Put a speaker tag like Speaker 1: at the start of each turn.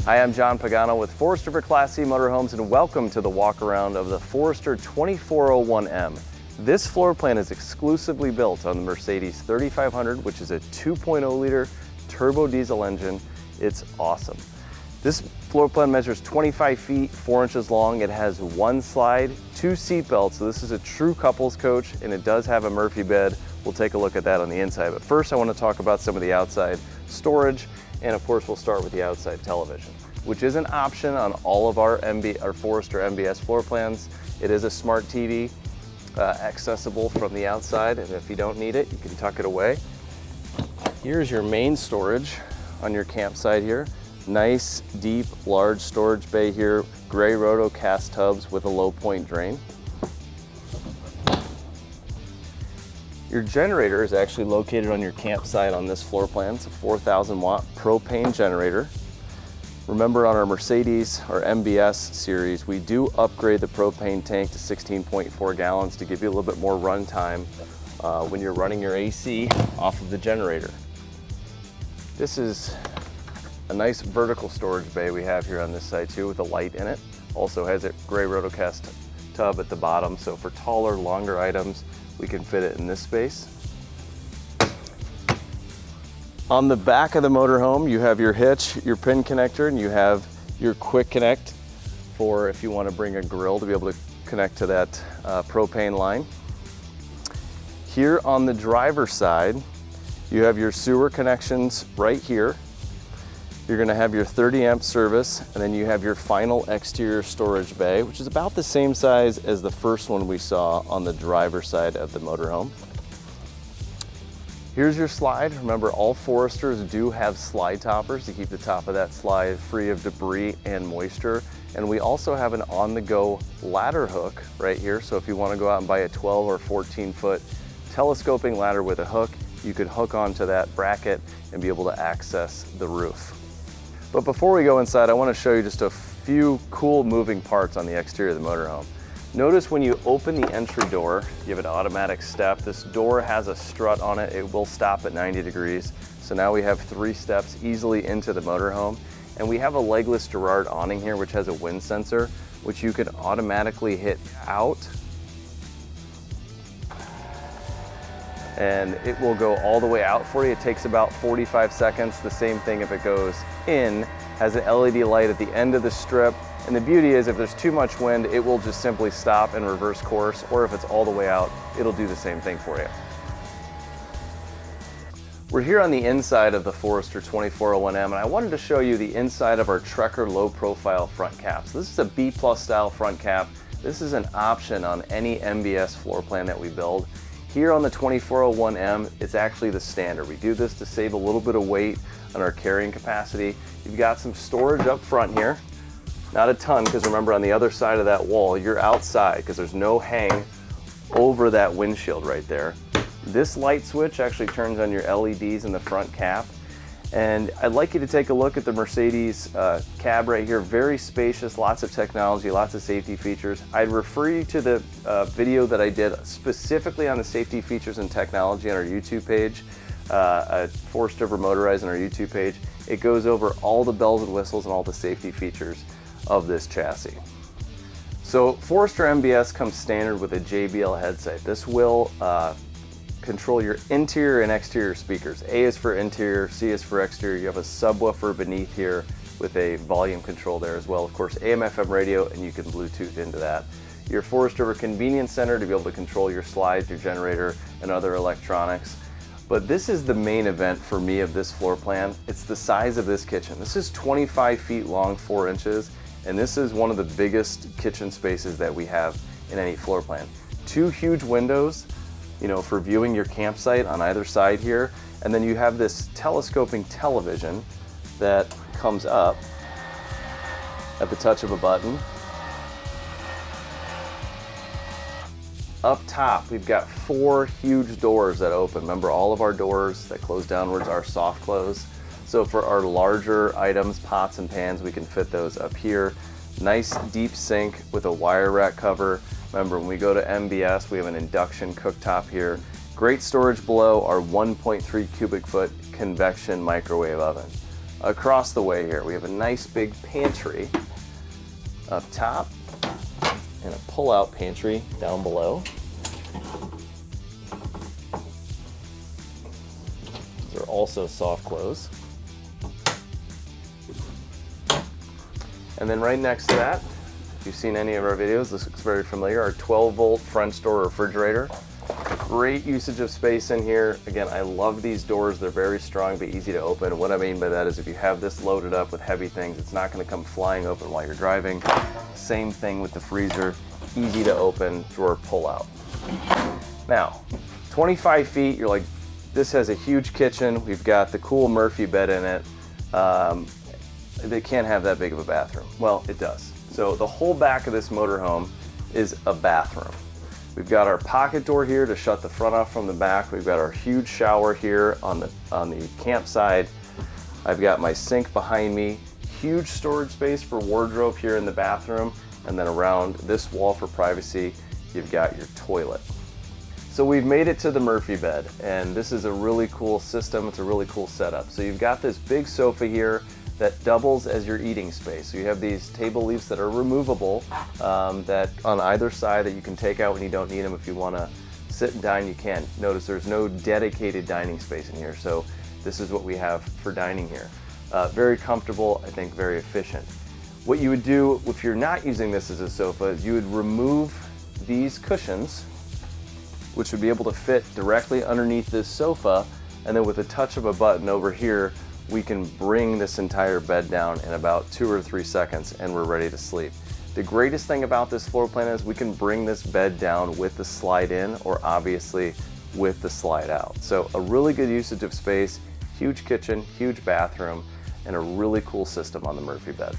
Speaker 1: Hi, I'm John Pagano with Forester for Class C Motorhomes, and welcome to the walk around of the Forester 2401M. This floor plan is exclusively built on the Mercedes 3500, which is a 2.0 liter turbo diesel engine. It's awesome. This floor plan measures 25 feet, 4 inches long. It has one slide, 2 seat belts, so this is a true couples coach, and it does have a Murphy bed. We'll take a look at that on the inside, but first I want to talk about some of the outside storage, and of course we'll start with the outside television, which is an option on all of our Forester MBS floor plans. It is a smart TV, accessible from the outside, and if you don't need it, you can tuck it away. Here's your main storage on your campsite here. Nice, deep, large storage bay here, gray roto cast tubs with a low point drain. Your generator is actually located on your campsite on this floor plan. It's a 4,000 watt propane generator. Remember, on our Mercedes, our MBS series, we do upgrade the propane tank to 16.4 gallons to give you a little bit more run time when you're running your AC off of the generator. This is a nice vertical storage bay we have here on this side too, with a light in it. Also has a gray rotocast tub at the bottom, so for taller, longer items, we can fit it in this space. On the back of the motorhome, you have your hitch, your pin connector, and you have your quick connect for if you want to bring a grill to be able to connect to that propane line. Here on the driver's side, you have your sewer connections right here. You're going to have your 30 amp service, and then you have your final exterior storage bay, which is about the same size as the first one we saw on the driver's side of the motorhome. Here's your slide. Remember, all Foresters do have slide toppers to keep the top of that slide free of debris and moisture. And we also have an on-the-go ladder hook right here. So if you want to go out and buy a 12 or 14 foot telescoping ladder with a hook, you could hook onto that bracket and be able to access the roof. But before we go inside, I want to show you just a few cool moving parts on the exterior of the motorhome. Notice when you open the entry door, you have an automatic step. This door has a strut on it. It will stop at 90 degrees. So now we have 3 steps easily into the motorhome. And we have a legless Girard awning here, which has a wind sensor, which you can automatically hit out. And it will go all the way out for you. It takes about 45 seconds. The same thing if it goes in. Has an LED light at the end of the strip. And the beauty is, if there's too much wind, it will just simply stop and reverse course, or if it's all the way out, it'll do the same thing for you. We're here on the inside of the Forester 2401M, and I wanted to show you the inside of our Trekker low profile front cap. So this is a B+ style front cap. This is an option on any MBS floor plan that we build. Here on the 2401M, it's actually the standard. We do this to save a little bit of weight on our carrying capacity. You've got some storage up front here. Not a ton, because remember, on the other side of that wall, you're outside because there's no hang over that windshield right there. This light switch actually turns on your LEDs in the front cap. And I'd like you to take a look at the Mercedes cab right here. Very spacious, lots of technology, lots of safety features. I'd refer you to the video that I did specifically on the safety features and technology on our YouTube page, Forester Motorized on our YouTube page. It goes over all the bells and whistles and all the safety features of this chassis. So Forester MBS comes standard with a JBL headset. This will control your interior and exterior speakers. A is for interior, C is for exterior. You have a subwoofer beneath here with a volume control there as well. Of course, AM/FM radio, and you can Bluetooth into that. Your Forester Convenience Center to be able to control your slides, your generator, and other electronics. But this is the main event for me of this floor plan. It's the size of this kitchen. This is 25 feet long, 4 inches, and this is one of the biggest kitchen spaces that we have in any floor plan. 2 huge windows, you know, for viewing your campsite on either side here. And then you have this telescoping television that comes up at the touch of a button. Up top, we've got 4 huge doors that open. Remember, all of our doors that close downwards are soft close. So for our larger items, pots and pans, we can fit those up here. Nice deep sink with a wire rack cover. Remember, when we go to MBS, we have an induction cooktop here. Great storage below our 1.3 cubic foot convection microwave oven. Across the way here, we have a nice big pantry up top and a pull-out pantry down below. These are also soft close. And then right next to that, if you've seen any of our videos, this looks very familiar, our 12-volt French door refrigerator. Great usage of space in here. Again, I love these doors. They're very strong but easy to open. And what I mean by that is if you have this loaded up with heavy things, it's not going to come flying open while you're driving. Same thing with the freezer. Easy to open, drawer pull out. Now, 25 feet, you're like, this has a huge kitchen. We've got the cool Murphy bed in it. They can't have that big of a bathroom. Well, it does. So the whole back of this motorhome is a bathroom. We've got our pocket door here to shut the front off from the back. We've got our huge shower here on the camp side. I've got my sink behind me. Huge storage space for wardrobe here in the bathroom. And then around this wall for privacy, you've got your toilet. So we've made it to the Murphy bed, and this is a really cool system. It's a really cool setup. So you've got this big sofa here that doubles as your eating space. So you have these table leaves that are removable that on either side that you can take out when you don't need them. If you want to sit and dine, you can. Notice there's no dedicated dining space in here. So this is what we have for dining here. Very comfortable, I think very efficient. What you would do if you're not using this as a sofa is you would remove these cushions, which would be able to fit directly underneath this sofa, and then with a touch of a button over here, we can bring this entire bed down in about 2 or 3 seconds and we're ready to sleep. The greatest thing about this floor plan is we can bring this bed down with the slide in or obviously with the slide out. So a really good usage of space, huge kitchen, huge bathroom, and a really cool system on the Murphy bed.